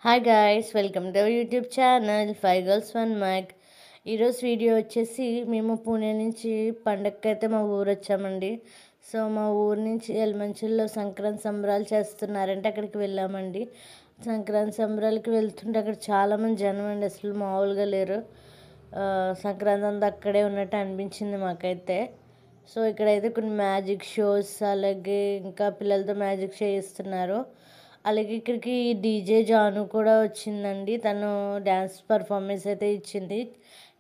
Hi guys, welcome to our YouTube channel 5 Girls 1 Mic. ఈరోజు video వచ్చేసి మేము పూణే నుంచి పండగకైతే మా ఊరు వచ్చామండి. సో మా ఊరు నుంచి ఎలమంచిలో సంక్రాంతి సంబరాలు చేస్తున్నారంటే అక్కడికి వెళ్ళామండి. సంక్రాంతి సంబరాలకి వెళ్తుంటే అక్కడ చాలామంది జనం అండి, అసలు మామూలుగా లేరు. సంక్రాంతి అంతా అక్కడే ఉన్నట్టు అనిపించింది మాకైతే. సో ఇక్కడైతే కొన్ని మ్యాజిక్ షోస్, అలాగే ఇంకా పిల్లలతో మ్యాజిక్ చేయిస్తున్నారు. అలాగే ఇక్కడికి డీజే జాను కూడా వచ్చిందండి. తను డ్యాన్స్ పర్ఫార్మెన్స్ అయితే ఇచ్చింది.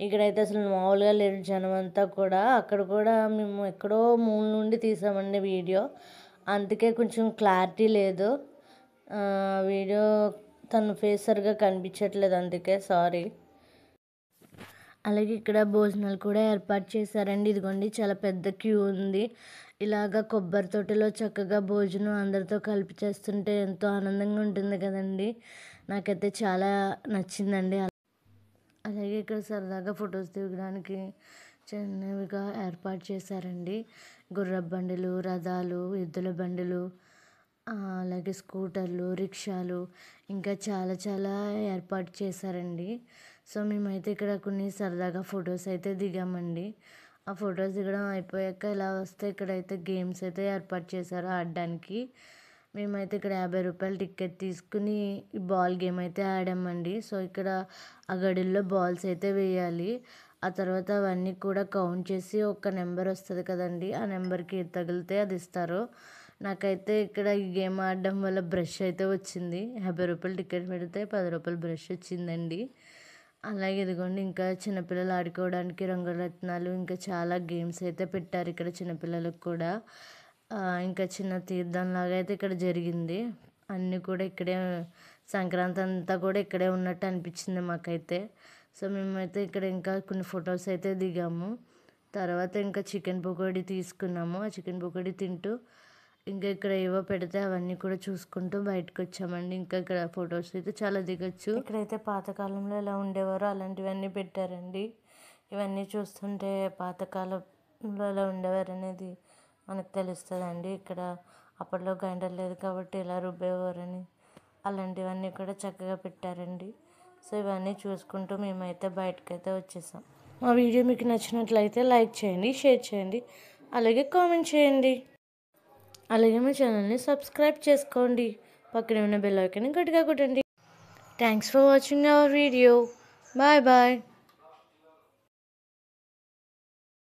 ఇక్కడైతే అసలు మామూలుగా లేరు జనం అంతా కూడా. అక్కడ కూడా మేము ఎక్కడో మూల నుండి తీసామండి వీడియో, అందుకే కొంచెం క్లారిటీ లేదు. వీడియో తన ఫేస్ సరిగా కనిపించట్లేదు, అందుకే సారీ. అలాగే ఇక్కడ భోజనాలు కూడా ఏర్పాటు చేశారండి. ఇదిగోండి, చాలా పెద్ద క్యూ ఉంది. ఇలాగ కొబ్బరి తోటలో చక్కగా భోజనం అందరితో కలిపి చేస్తుంటే ఎంతో ఆనందంగా ఉంటుంది కదండి. నాకైతే చాలా నచ్చిందండి. అలాగే ఇక్కడ సరదాగా ఫొటోస్ దిగడానికి చిన్నవిగా ఏర్పాటు చేశారండి. గుర్రపు బండులు, రథాలు, ఎద్దుల బండులు, అలాగే స్కూటర్లు, రిక్షాలు, ఇంకా చాలా చాలా ఏర్పాటు చేశారండి. సో మేమైతే ఇక్కడ కొన్ని సరదాగా ఫొటోస్ అయితే దిగామండి. ఆ ఫొటోస్ దిగడం అయిపోయాక ఇలా వస్తే ఇక్కడైతే గేమ్స్ అయితే ఏర్పాటు చేశారు ఆడడానికి. మేమైతే ఇక్కడ 50 రూపాయలు టికెట్ తీసుకుని ఈ బాల్ గేమ్ అయితే ఆడామండి. సో ఇక్కడ ఆ గడిల్లో బాల్స్ అయితే వేయాలి. ఆ తర్వాత అవన్నీ కూడా కౌంట్ చేసి ఒక నెంబర్ వస్తుంది కదండి, ఆ నెంబర్కి తగిలితే అది ఇస్తారు. నాకైతే ఇక్కడ ఈ గేమ్ ఆడడం వల్ల బ్రష్ అయితే వచ్చింది. 50 రూపాయలు టికెట్ పెడితే 10 రూపాయలు బ్రష్ వచ్చిందండి. అలాగే ఇదిగోండి, ఇంకా చిన్నపిల్లలు ఆడుకోవడానికి రంగురత్నాలు, ఇంకా చాలా గేమ్స్ అయితే పెట్టారు ఇక్కడ చిన్నపిల్లలకు కూడా. ఇంకా చిన్న తీర్థంలాగా అయితే ఇక్కడ జరిగింది. అన్నీ కూడా ఇక్కడే, సంక్రాంతి అంతా కూడా ఇక్కడే ఉన్నట్టు అనిపించింది మాకైతే. సో మేమైతే ఇక్కడ ఇంకా కొన్ని ఫొటోస్ అయితే దిగాము. తర్వాత ఇంకా చికెన్ పకోడీ తీసుకున్నాము. ఆ చికెన్ పకోడీ తింటూ ఇంకా ఇక్కడ ఏవో పెడితే అవన్నీ కూడా చూసుకుంటూ బయటకు వచ్చామండి. ఇంకా ఇక్కడ ఫొటోస్ అయితే చాలా దిగొచ్చు. ఇక్కడైతే పాతకాలంలో ఎలా ఉండేవారో అలాంటివన్నీ పెట్టారండి. ఇవన్నీ చూస్తుంటే పాతకాలంలో ఎలా ఉండేవారు అనేది మనకు తెలుస్తుందండి. ఇక్కడ అప్పట్లో గ్రైండర్ లేదు కాబట్టి ఎలా రుబ్బేవారని అలాంటివన్నీ కూడా చక్కగా పెట్టారండి. సో ఇవన్నీ చూసుకుంటూ మేమైతే బయటకైతే వచ్చేసాం. మా వీడియో మీకు నచ్చినట్లయితే లైక్ చేయండి, షేర్ చేయండి, అలాగే కామెంట్ చేయండి. అలాగే మా ఛానల్ని సబ్స్క్రైబ్ చేసుకోండి. పక్కనే ఉన్న బెల్ ఐకాన్ని గట్టిగా కొట్టండి. Thanks for watching our video. Bye bye.